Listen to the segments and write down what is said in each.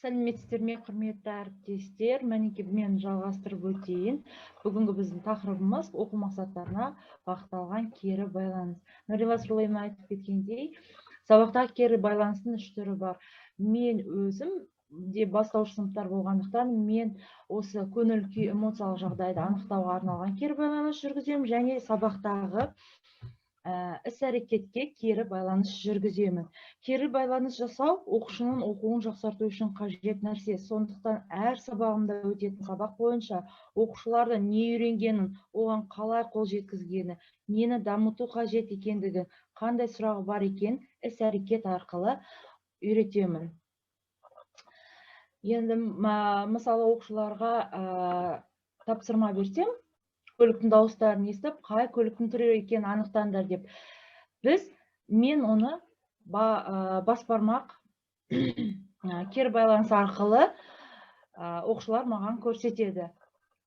Сәлеметсіздер ме, құрметті әріптестер. Мінекей мен жалғастырып өтейін. Бүгінгі біздің тақырыбымыз оқу мақсаттарына бағытталған кері байланыс. Нұрила Сырлайым айтып кеткендей, сабақтағы кері байланыстың 3 түрі бар. Мен өзім де бастауыш сыныптар болғандықтан, мен осы көңіл күй эмоциялық жағдайды анықтауға арналған кері байланыс жүргіземін, және сабақтағы іс-әрекетке кері байланыс жүргіземін. Кері байланыс жасау оқушының оқуын жақсарту үшін қажет нәрсе. Сондықтан әр сабағымда өтетін сабақ бойынша оқушылардың не үйренгенін, оған қалай қол жеткізгені, нені дамыту қажет екендігі, қандай сұрағы бар екен іс-әрекет арқылы үйретемін. Енді мысалы оқушыларға тапсырма берсем, көліктің дауыстарын естіп, қай көліктің түрі екенін анықтаңдар деп. Мен оны бас бармақ кері байланыс арқылы оқушылар маған көрсетеді.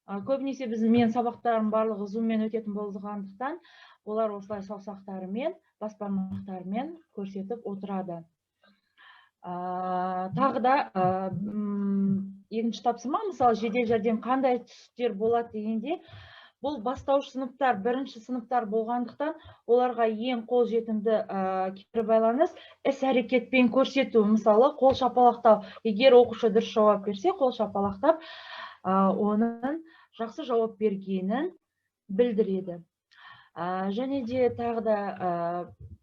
Көбінесе мен сабақтарым барлығы зуммен өтетін болғандықтан, олар осылай саусақтарымен, бас бармақтарымен көрсетіп отырады. Тағы да екінші тапсырма, мысалы жедел жәрдем қандай түстер болады дегенде, бұл бастауыш сыныптар, бірінші сыныптар болғандықтан, оларға ең қол жетімді кері байланыс іс-әрекетпен көрсету. Мысалы, қол шапалақтау. Егер оқушы дұрыс жауап берсе, қол шапалақтап, оның жақсы жауап бергенін білдіреді. Және де тағы да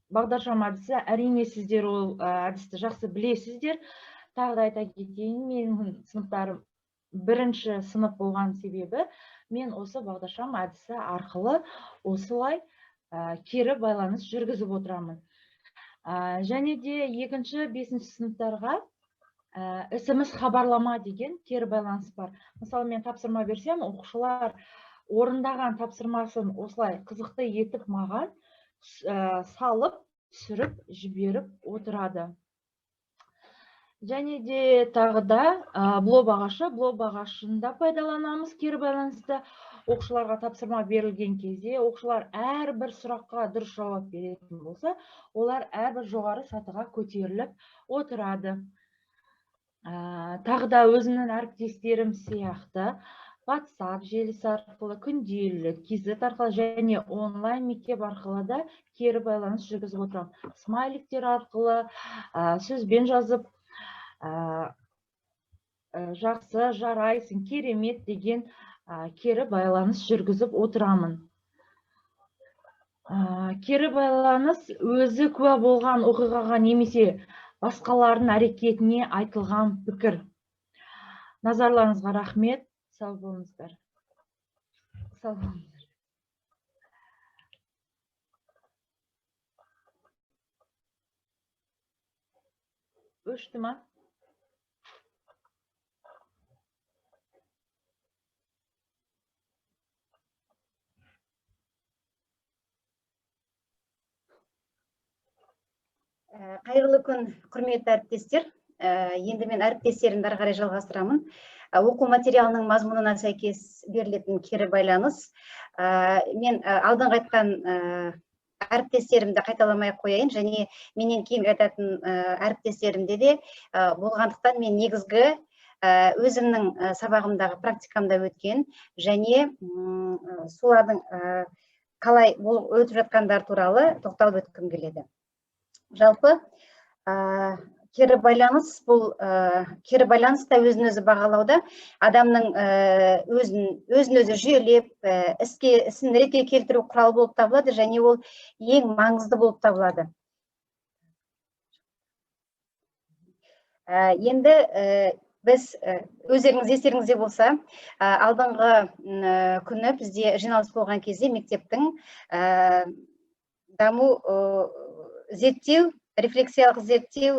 бағдаршам әдісі, әрине сіздер ол әдісті жақсы білесіздер. Тағы да айта кетейін, менің сыныптарым бірінші сынып болған себебі, мен осы бағдаршам әдісі арқылы осылай кері байланыс жүргізіп отырамын. Және де екінші, бесінші сыныптарға SMS хабарлама деген кері байланыс бар. Мысалы, мен тапсырма берсем, оқушылар орындаған тапсырмасын осылай қызықты етіп маған салып, түсіріп, жіберіп отырады. Және де тағы да блоб ағашында пайдаланамыз кері байланысты. Оқушыларға тапсырма берілген кезде, оқушылар әрбір сұраққа дұрыс жауап беретін болса, олар әрбір жоғары сатыға көтеріліп отырады. Тағы да өзімнің әріптестерім сияқты WhatsApp желісі арқылы, күнделік, кизет арқылы және онлайн мектеп арқылы да кері байланыс жүргізіп отырамын. Смайликтер арқылы, сөзбен жазып, жақсы, жарайсың, керемет деген кері байланыс жүргізіп отырамын. Кері байланыс өзі куә болған оқиғаға немесе басқалардың әрекетіне айтылған пікір. Назарларыңызға рахмет. Сау болыңыздар. Сау болыңыздар. Өшті ма? Қайырлы күн, құрметті әріптестер. Енді мен әріптестерімді ары қарай жалғастырамын. Оқу материалының мазмұнына сәйкес берілетін кері байланыс. Мен алдыңғы айтқан әріптестерімді қайталамай қояйын, және менен кейін айтатын әріптестерімде де болғандықтан, мен негізгі өзімнің сабағымдағы практикамда өткен және солардың қалай өтіп жатқандар туралы тоқталып өткім келеді. Жалпы, кері байланыс бұл кері байланыста өзін-өзі бағалауда адамның өзін-өзі жүйелеп, ісін ретке келтіру құралы болып табылады, және ол ең маңызды болып табылады. Енді біз, өздеріңіз естеріңізде болса, алдыңғы күні бізде жиналыс болған кезде мектептің даму зерттеу, рефлексиялық зерттеу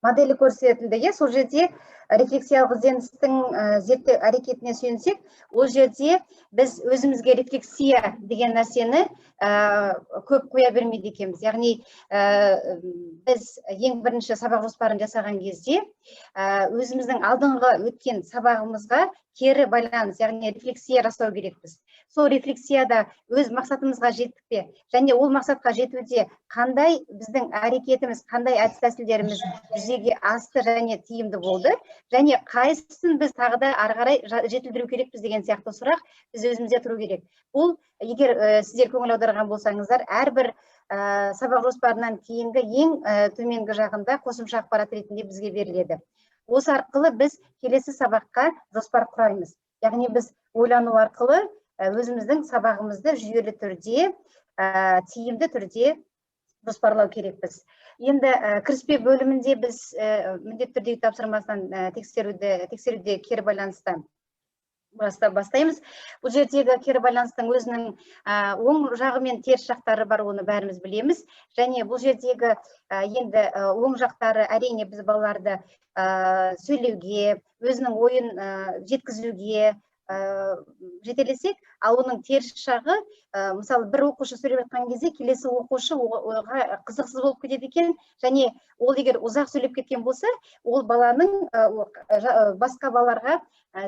моделі көрсетілді. Сол жерде рефлексиялық ізденістің зерттеу әрекетіне сүйенсек, ол жерде біз өзімізге рефлексия деген нәрсені көп қоя бермейді екенбіз. Яғни біз ең бірінші сабақ жоспарын жасаған кезде өзіміздің алдыңғы өткен сабағымызға кері байланыс, яғни рефлексия жасау керекпіз. сол рефлексияда өз мақсатымызға жеттік пе, және ол мақсатқа жетуде қандай біздің әрекетіміз, қандай әдіс тәсілдеріміз жүзеге асты және тиімді болды, және қайсысын біз тағы да ары қарай жетілдіру керекпіз деген сияқты сұрақ біз өзімізде тұру керек. Бұл егер сіздер көңіл аударған болсаңыздар, әрбір сабақ жоспарынан кейінгі ең төменгі жағында қосымша ақпарат ретінде бізге беріледі. Осы арқылы біз келесі сабаққа жоспар құраймыз. Яғни біз ойлану арқылы өзіміздің сабағымызды жүйелі түрде, тиімді түрде жоспарлау керекпіз. Енді кіріспе бөлімінде біз міндетті түрде тапсырмасынан тексеруде кері байланысты бастаймыз. Бұл жердегі кері байланыстың өзінің оң жағы мен теріс жақтары бар, оны бәріміз білеміз. Және бұл жердегі енді оң жақтары әрине біз балаларды сөйлеуге, өзінің ойын жеткізуге жетелесек, ал оның теріс жағы, мысалы бір оқушы сөйлеп жатқан кезде келесі оқушы оға қызықсыз болып кетеді екен, және ол егер ұзақ сөйлеп кеткен болса, ол баланың басқа балаларға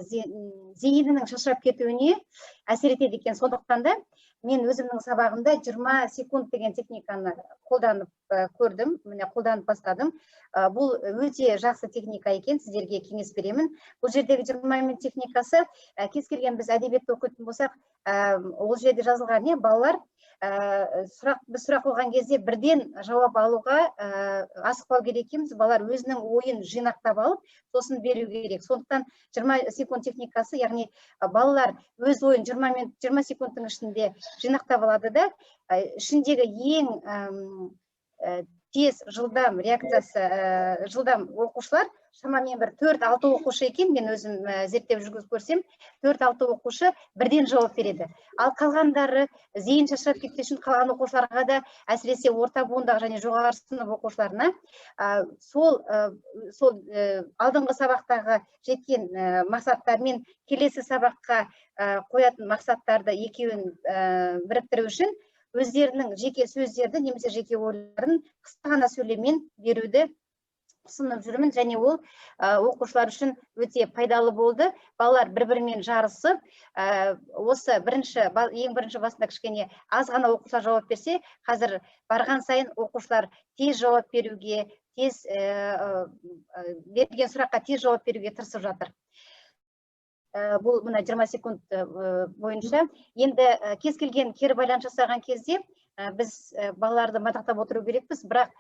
зейінінің шашырап кетуіне әсер етеді екен. Сондықтан да мен өзімнің сабағымда 20 секунд деген техниканы қолданып көрдім, қолданып бастадым. Бұл өте жақсы техника екен, сіздерге кеңес беремін. Бұл жердегі 20 минут техникасы, кез келген біз әдебиетті оқитын болсақ, ол жерде жазылған не, балалар біз сұрақ қойған кезде бірден жауап алуға асықпау керек екенбіз. Балалар өзінің ойын жинақтап алып, сосын беру керек. Сондықтан 20 секунд техникасы, яғни балалар өз ойын 20 секундтың ішінде жинақтап алады да, ішіндегі ең тез, жылдам реакциясы, жылдам оқушылар, шамамен бір 4-6 оқушы екен, мен өзім зерттеп жүргізіп көрсем, 4-6 оқушы бірден жауап береді. Ал қалғандары зейін шашырап кетпес үшін қалған оқушыларға да, әсіресе орта буындағы және жоғары сынып оқушыларына сол алдыңғы сабақтағы жеткен мақсаттар мен келесі сабаққа қоятын мақсаттарды екеуін біріктіру үшін өздерінің жеке сөздерді немесе жеке ойларын қысқа ғана сөйлеммен беруді ұсынып жүрмін, және ол оқушылар үшін өте пайдалы болды. Балалар бір-бірімен жарысып, осы ең бірінші басында кішкене аз ғана оқушылар жауап берсе, қазір барған сайын оқушылар тез жауап беруге, берілген сұраққа тез жауап беруге тырысып жатыр. Бұл мына 20 секунд бойынша. Енді кез келген кері байланыс жасаған кезде біз балаларды мадақтап отыру керекпіз, бірақ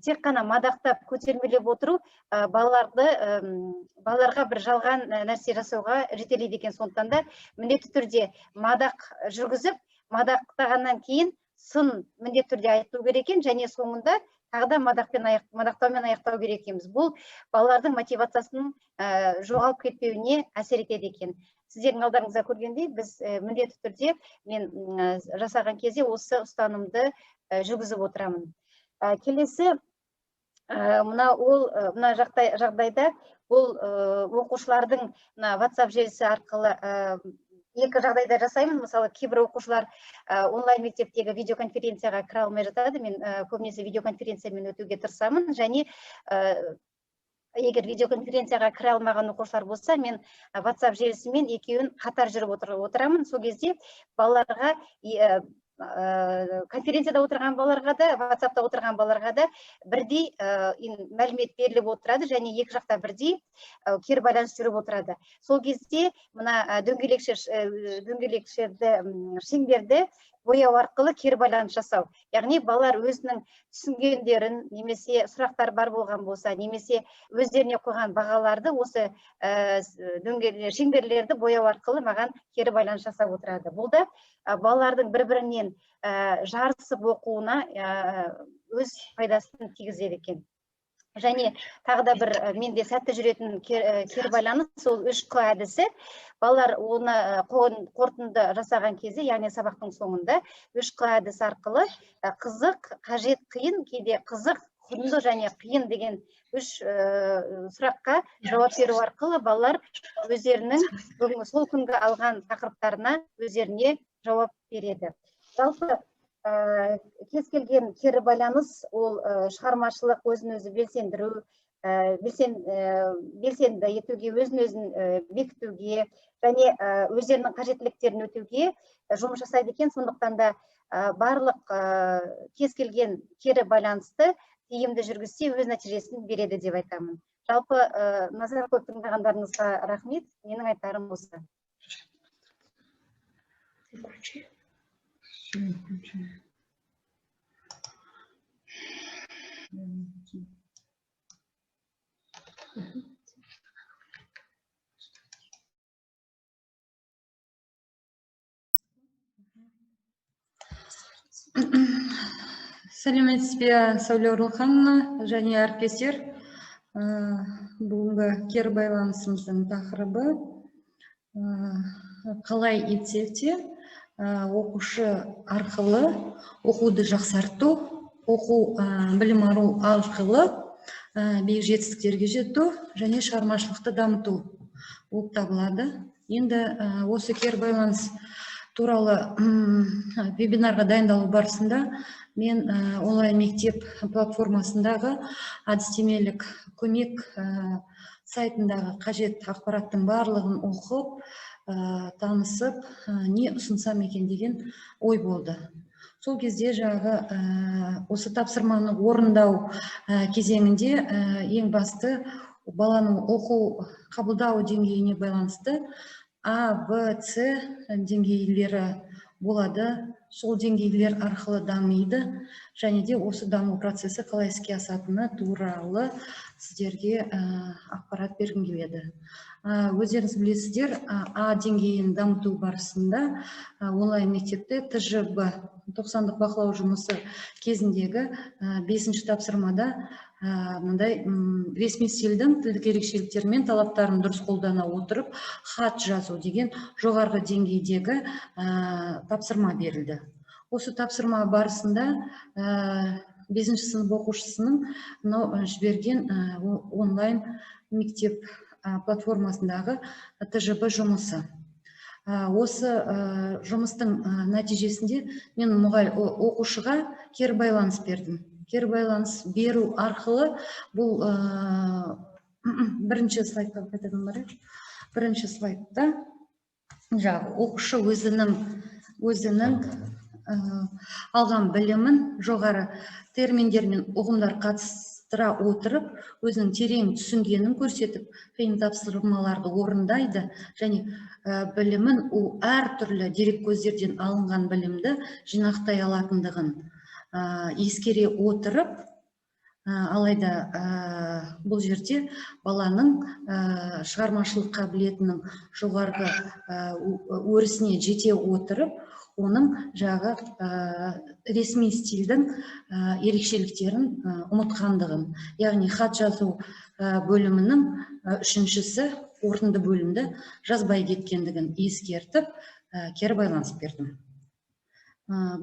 тек қана мадақтап көтермелеп отыру балаларға бір жалған нәрсе жасауға жетелейді екен. Сондықтан да міндетті түрде мадақ жүргізіп, мадақтағаннан кейін сын міндетті түрде айту керек екен, және соңында тағы да мадақтаумен аяқтау керек екенбіз. Бұл балалардың мотивациясының жоғалып кетпеуіне әсер етеді екен. Сіздердің алдарыңызда көргендей, біз міндетті түрде мен жасаған кезде осы ұстанымды жүргізіп отырамын. Келесі, мына жағдайда бұл оқушылардың WhatsApp желісі арқылы екі жағдайда жасаймын. Мысалы, кейбір оқушылар онлайн мектептегі видеоконференцияға кіре алмай жатады. Мен көбінесе видеоконференциямен өтуге тырысамын, және егер видеоконференцияға кіре алмаған оқушылар болса, мен WhatsApp желісімен екеуін қатар жүріп отырамын. Сол кезде балаларға, конференцияда отырған балаларға да, WhatsAppта отырған балаларға да бірдей мәлімет беріліп отырады, және екі жақта бірдей кері байланыс жүріп отырады. Сол кезде мына шеңберді бояу арқылы кері байланыс жасау. Яғни балалар өзінің түсінгендерін, немесе сұрақтар бар болған болса, немесе өздеріне қойған бағаларды осы шеңберлерді бояу арқылы маған кері байланыс жасап отырады. Бұл да балалардың бір-бірінен жарысып оқуына өз пайдасын тигізеді екен. Және тағы да бір менде сәтті жүретін кері байланыс, сол 3Q әдісі. Балалар оны қорытынды жасаған кезде, яғни сабақтың соңында 3Q әдісі арқылы қызық, қажет, қиын, кейде қызық, құнды және қиын деген 3 сұраққа жауап беру арқылы балалар өздерінің сол күнгі алған тақырыптарына өздеріне жауап береді. Жалпы кез келген кері байланыс ол шығармашылық, өзін өзі белсендіру, белсенді етуге, өзін өзін бекітуге және өздерінің қажеттіліктерін өтеуге жұмыс жасайды екен. Сондықтан да барлық кез келген кері байланысты тиімді жүргізсе өз нәтижесін береді деп айтамын. Жалпы назар көп тыңдағандарыңызға рахмет. Менің айтарым осы. Сәлеметсіз бе, Сәуле Орлықхановна және әріптестер. Бүгінгі кері байланысымыздың тақырыбы қалай етсек те оқушы арқылы оқуды жақсарту, білім алу арқылы биік жетістіктерге жету және шығармашылықты дамыту болып табылады. Енді осы кері байланыс туралы вебинарға дайындалу барысында мен онлайн мектеп платформасындағы әдістемелік көмек сайтындағы қажет ақпараттың барлығын оқып, танысып, не ұсынсам екен деген ой болды. Сол кезде жағы осы тапсырманы орындау кезеңінде ең басты баланың оқу қабылдау деңгейіне байланысты А, Б, С деңгейлері болады. Сол деңгейлер арқылы дамиды және де осы даму процесі қалай іске асатыны туралы сіздерге ақпарат бергім келеді. Өздеріңіз білесіздер, А деңгейін дамыту барысында онлайн мектепте ТЖБ 90-дық бақылау жұмысы кезіндегі 5-ші тапсырмада мындай ресми стильдің тілдік ерекшеліктері мен талаптарын дұрыс қолдана отырып хат жазу деген жоғарғы деңгейдегі тапсырма берілді. Осы тапсырма барысында 5-ші сынып оқушысының жіберген онлайн мектеп платформасындағы ТЖБ жұмысы. Осы жұмыстың нәтижесінде мен оқушыға кері байланыс бердім. Кері байланыс беру арқылы бұл бірінші слайдқа қайтадан барайық. Бірінші слайдта оқушы өзінің алған білімін жоғары терминдер мен ұғымдар қатыстыра отырып, өзінің терең түсінгенін көрсетіп, қиын тапсырмаларды орындайды және білімін әртүрлі дереккөздерден алынған білімді жинақтай алатындығын ескере отырып, алайда бұл жерде баланың шығармашылық қабілетінің жоғарғы өрісіне жете отырып, оның жағы ресми стильдің ерекшеліктерін ұмытқандығын, яғни хат жазу бөлімінің үшіншісі орынды бөлімді жазбай кеткендігін ескертіп, кері байланыс бердім.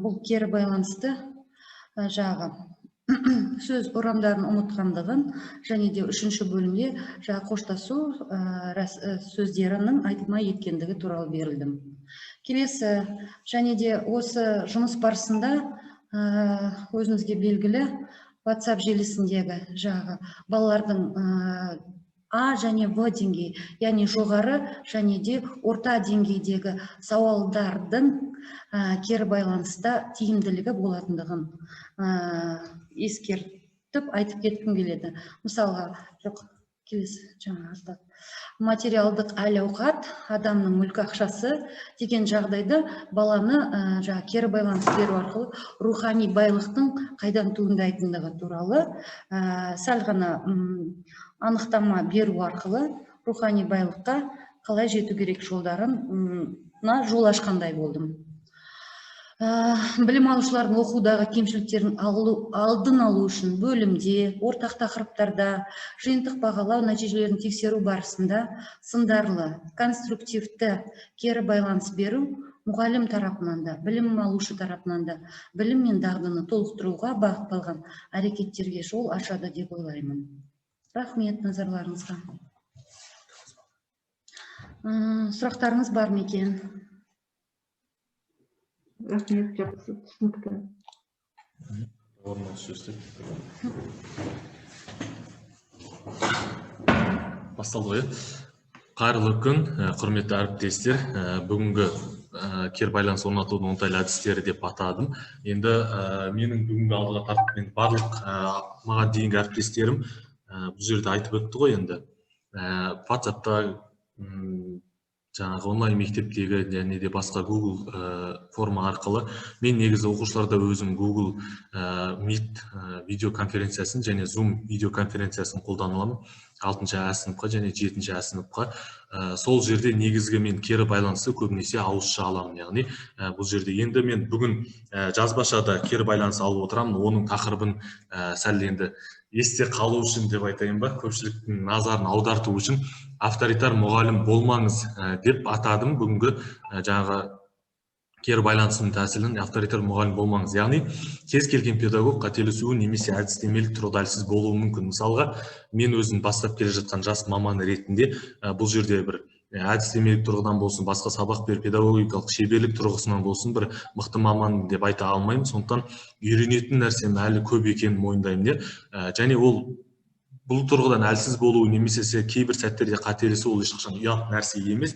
Бұл кері байланысты жағы сөз орамдарын ұмытқандығын және де үшінші бөлімде жағы қоштасу сөздерінің айтылмай еткендігі туралы берілдім. Келесі және де осы жұмыс барысында өзіңізге белгілі WhatsApp желісіндегі жағы балалардың А және В деңгей, яғни жоғары және де орта деңгейдегі сауалдардың кері байланыста тиімділігі болатындығын ескертіп айтып кеткім келеді. Мысалға, материалдық әл-ауқат, адамның мүлкі ақшасы деген жағдайда баланы кері байланыс беру арқылы рухани байлықтың қайдан туындайтындығы туралы сәл ғана анықтама беру арқылы рухани байлыққа қалай жету керек жолдарына жол ашқандай болдым. Білім алушылардың оқудағы кемшіліктерін алдын алу үшін бөлімде, ортақ тақырыптарда, жиынтық бағалау нәтижелерін тексеру барысында сындарлы, конструктивті кері байланыс беру мұғалім тарапынан да, білім алушы тарапынан да білім мен дағдыны толықтыруға бағытталған әрекеттерге жол ашады деп ойлаймын. Рахмет назарларыңызға. Сұрақтарыңыз бар ма екен? Рахмет, жақсы түсінікті. Орнына сөз басталды ғой. Қайырлы күн, құрметті әріптестер. Бүгінгі кері байланыс орнатудың оңтайлы әдістері деп атадым. Енді менің бүгінгі алдыға тартып барлық маған дейінгі әріптестерім бұл жерде айтып өтті ғой. Енді WhatsApp-та жаңағы онлайн мектептегі және де басқа Google форма арқылы мен негізі оқушыларда өзім Google Meet видеоконференциясын және Zoom видеоконференциясын қолданыламын 6-шы А сыныпқа және 7-ші А сыныпқа. Сол жерде негізгі мен кері байланысты көбінесе ауызша аламын. Яғни бұл жерде енді мен бүгін жазбашада кері байланыс алып отырамын. Оның тақырыбын сәл енді есте қалу үшін деп айтайын ба, көпшіліктің назарын аударту үшін авторитар мұғалім болмаңыз деп атадым бүгінгі жаңағы кері байланысының тәсілін авторитар мұғалім болмаңыз. Яғни кез келген педагог қателесуі немесе әдістемелік тұрғыда әлсіз болуы мүмкін. Мысалға, мен өзім бастап келе жатқан жас маман ретінде бұл жерде бір әдістемелік тұрғыдан болсын, басқа сабақ беріп педагогикалық шеберлік тұрғысынан болсын бір мықты маман деп айта алмаймын. Сондықтан үйренетін нәрсем әлі көп екенін мойындаймын. Және ол бұл тұрғыдан әлсіз болуы немесе кейбір сәттерде қателесу ол ешқашан ұят нәрсе емес.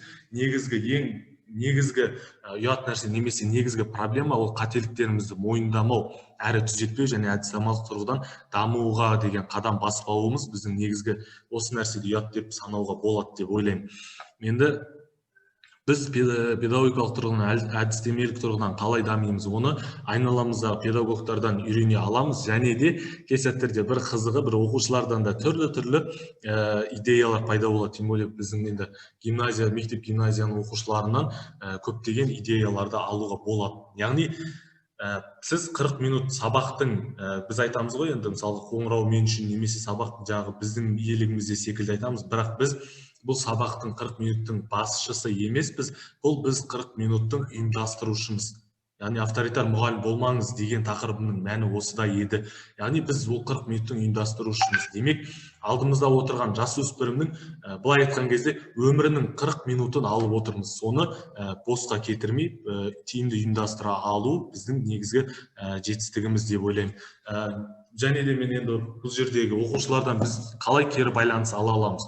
Негізгі ұят нәрсе немесе негізгі проблема ол қателіктерімізді мойындамау, әрі түзетпеу және әдіснамалық тұрғыдан дамуға деген қадам баспауымыз біздің негізгі осы нәрседі ұят деп санауға болады деп ойлаймын. Енді біз педагогикалық тұрғыдан, әдістемелік тұрғыдан қалай дамимыз, оны айналамыздағы педагогтардан үйрене аламыз, және де кей сәттерде бір қызығы, бір оқушылардан да түрлі идеялар пайда болады. Тем более біздің енді мектеп гимназияның оқушыларынан көптеген идеяларды алуға болады. Яғни сіз 40 минут сабақтың, біз айтамыз ғой, енді мысалы қоңырау мен үшін немесе сабақ жағы біздің иелігімізде секілді айтамыз, бірақ біз бұл сабақтың 40 минуттың басшысы емеспіз, бұл біз 40 минуттың ұйымдастырушымыз. Яғни авторитар мұғалім болмаңыз деген тақырыбының мәні осыда еді. Яғни біз ол 40 минуттың ұйымдастырушымыз. Демек, алдымызда отырған жасөспірімнің былай айтқан кезде өмірінің 40 минутын алып отырмыз. Соны босқа кетірмей, тиімді ұйымдастыра алу біздің негізгі жетістігіміз деп ойлаймын. Және де мен енді бұл жердегі оқушылардан біз қалай кері байланыс ала аламыз?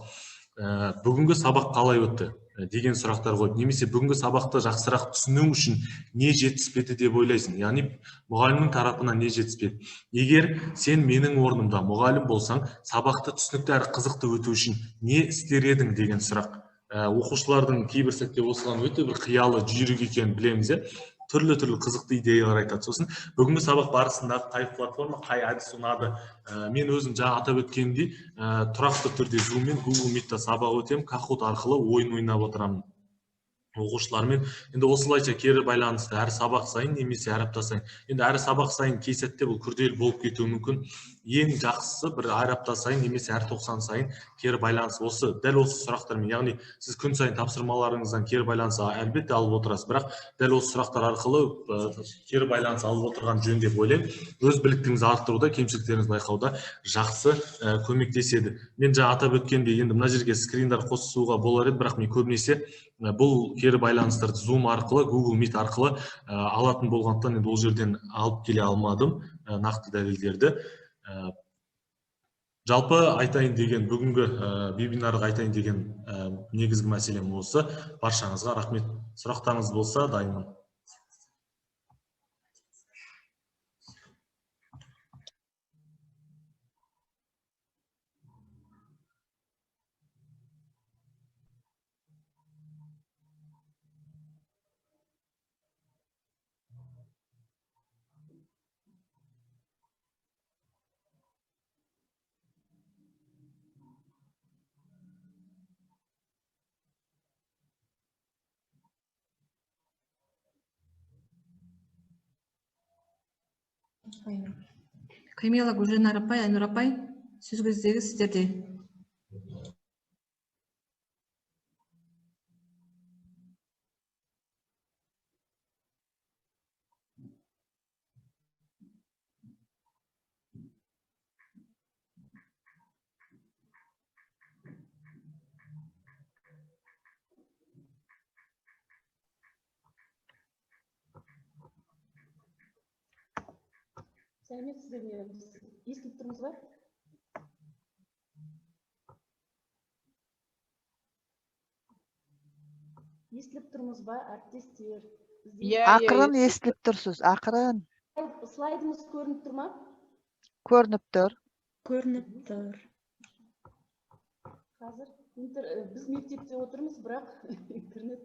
Бүгінгі сабақ қалай өтті деген сұрақтар қойып, немесе бүгінгі сабақты жақсырақ түсіну үшін не жетіспеді деп ойлайсың? Яғни мұғалімнің тарапынан не жетіспеді? Егер сен менің орнымда мұғалім болсаң, сабақты түсінікті әрі қызықты өту үшін не істер едің деген сұрақ. Оқушылардың кейбір сәтте осыған өте бір қиялы жүйрік екенін білеміз. Түрлі қызықты идеялар айтады. Сосын бүгінгі сабақ барысында қай платформа, қай әдіс ұнады. Мен өзім жаңа атап өткенімдей, тұрақты түрде Zoom мен Google Meet-та сабақ өтемін, Kahoot арқылы ойын ойнап отырамын оқушылармен. Енді осылайша кері байланысты әр сабақ сайын немесе әр апта сайын. Енді әр сабақ сайын кей сәтте бұл күрделі болып кетуі мүмкін. Ең жақсысы бір әр апта сайын немесе әр 90 сайын кері байланыс дәл осы сұрақтармен. Яғни сіз күн сайын тапсырмаларыңыздан кері байланыс әлбетте алып отырасыз, бірақ дәл осы сұрақтар арқылы кері байланыс алып отырған жөн деп ойлаймын. Өз біліктілігіңізді арттыруда, кемшіліктеріңізді байқауда жақсы көмектеседі. Мен жаңа атап өткендей, енді мына жерге скриндар қосуға болар еді, бірақ мен көбінесе бұл кері байланыстарды Zoom арқылы, Google Meet арқылы алатын болғандықтан енді ол жерден алып келе алмадым нақты дәлелдерді. Жалпы айтайын деген, бүгінгі вебинарға айтайын деген негізгі мәселем осы. Баршаңызға рахмет. Сұрақтарыңыз болса, дайынмын. Камила, Гүлжанар апай, Айнұр апай, сөзіңіздегі сіздерде. сәлеметсіздер ме? Естіліп тұрмыз ба? Естіліп тұрмыз ба, әріптестер? Ақырын естіліп тұрсыз, ақырын. Слайдымыз көрініп тұр ма? Көрініп тұр. Көрініп тұр. Қазір біз мектепте отырмыз, бірақ интернет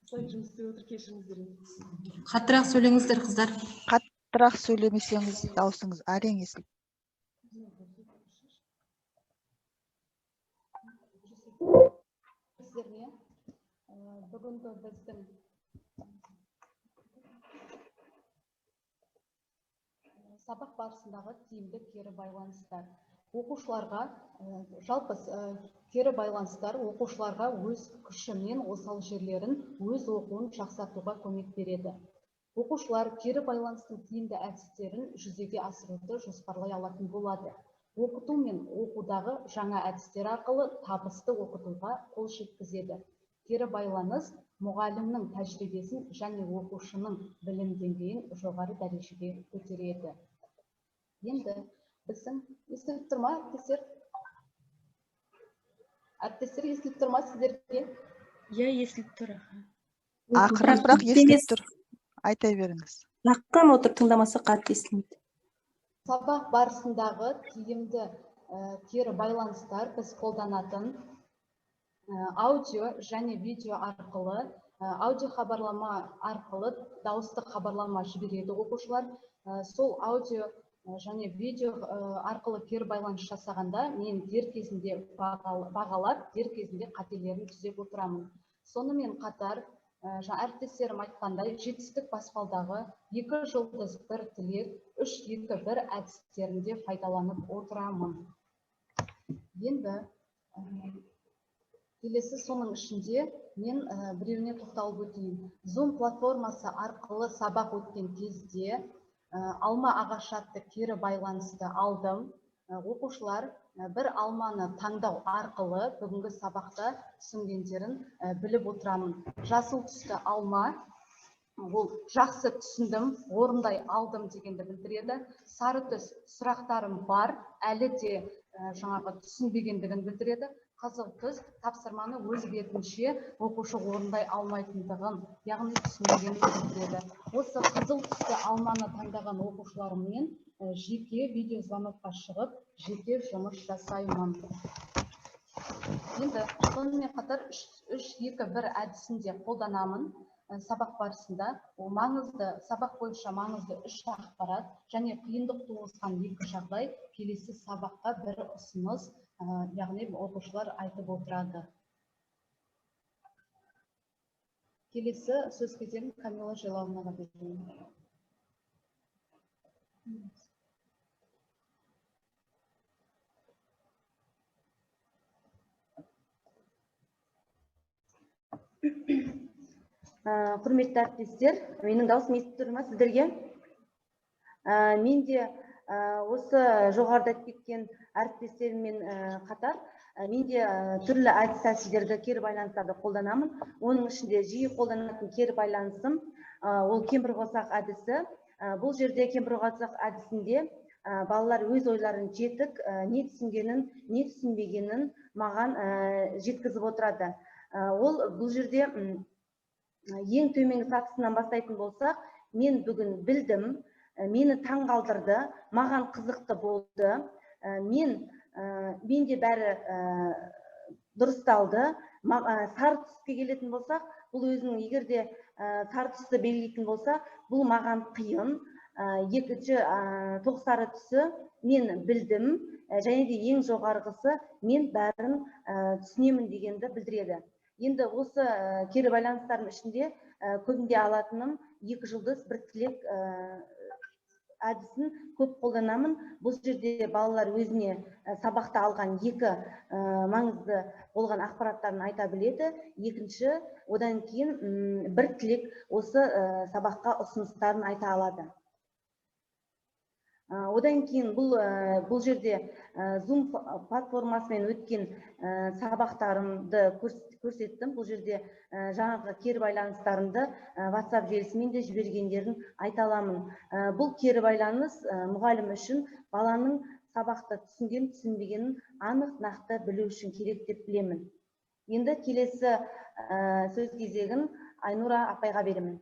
осылай жұмыс істеп отыр, кешіріңіздер. Қаттырақ сөйлеңіздер, қыздар. Қаттырақ сөйлемесеңіз, даусыңыз әрең естіліп. Сіздерге бүгінгі біздің сабақ барысындағы тиімді кері байланыстар. Оқушыларға, жалпы кері байланыстар оқушыларға өз күші мен осал жерлерін, өз оқуын жақсартуға көмек береді. Оқушылар кері байланыстың тиімді әдістерін жүзеге асыруды жоспарлай алатын болады. Оқыту мен оқудағы жаңа әдістер арқылы табысты оқытуға қол жеткізеді. Кері байланыс мұғалімнің тәжірибесін және оқушының білім деңгейін жоғары дәрежеге көтереді. Енді біздің естіліп тұр ма, әріптестер? Әріптестер естіліп тұр ма сіздерге? Иә, естіліп тұр. Ақырын, бірақ естіліп тұр. Айта беріңіз. Раққам отыр, тыңдамаса қатты естілмейді. Сабақ барысындағы тиімді кері байланыстар біз қолданатын аудио және видео арқылы, аудио хабарлама арқылы дауысты хабарлама жібереді оқушылар. Сол аудио және видео арқылы кері байланыс жасағанда мен дер кезінде бағалап, дер кезінде қателерін түзеп отырамын. Сонымен қатар, әріптестерім айтқандай, жетістік баспалдағы 2 жұлдыз 1 тілек, 3-2-1 әдістерінде пайдаланып отырамын. Енді келесі соның ішінде мен біреуіне тоқталып өтейін. Zoom платформасы арқылы сабақ өткен кезде алма ағаш атты кері байланысты алдым. Оқушылар бір алманы таңдау арқылы бүгінгі сабақта түсінгендерін біліп отырамын. Жасыл түсті алма, ол жақсы түсіндім, орындай алдым дегенді білдіреді. Сары түс сұрақтарым бар, әлі де жаңағы түсінбегендігін білдіреді. Қызыл түс тапсырманы өз бетінше оқушы орындай алмайтындығын, яғни түсінбегенін білдіреді. Осы қызыл түсті алманы таңдаған оқушыларыммен жеке видеозвонокқа шығып, жеке жұмыс жасаймын. Енді сонымен қатар 3-2-1 әдісінде қолданамын. Сабақ барысында сабақ бойынша маңызды 3 ақпарат және қиындық туғызған 2 жағдай келесі сабаққа бір ұсыныс, яғни оқушылар айтып отырады. Келесі сөз кезегін Камила Желауовнаға беремін. Құрметті әріптестер, менің даусым естіліп тұр ма сіздерге? Мен де осы жоғарыда айтып кеткен әріптестеріммен қатар, мен де түрлі әдіс тәсілдерді кері байланыстарды қолданамын. Оның ішінде жиі қолданатын кері байланысым ол кемпір-қосақ әдісі. Бұл жерде кемпір-қосақ әдісінде балалар өз ойларын жетік, не түсінгенін, не түсінбегенін маған жеткізіп отырады. Ол бұл жерде ең төменгі сатысынан бастайтын болсақ, мен бүгін білдім, мені таң қалдырды, маған қызықты болды, менде бәрі дұрысталды. Сары түске келетін болсақ, бұл өзінің егерде сары түсті белгілейтін болса, бұл маған қиын. Екінші тоқсары түсі мен білдім, және де ең жоғарғысы мен бәрін түсінемін дегенді білдіреді. Енді осы кері байланыстардың ішінде көбінде алатыным 2 жұлдыз 1 тілек әдісін көп қолданамын. Бұл жерде балалар өзіне сабақта алған 2 маңызды болған ақпараттарын айта біледі. Екінші, одан кейін 1 тілек осы сабаққа ұсыныстарын айта алады. Одан кейін бұл жерде Zoom платформасымен өткен сабақтарымды көрсеттім. Бұл жерде жаңағы кері байланыстарымды WhatsApp желісімен де жібергендерін айта аламын. Бұл кері байланыс мұғалім үшін баланың сабақты түсінген, түсінбегенін анық нақты білу үшін керек деп білемін. Енді келесі сөз кезегін Айнұра апайға беремін.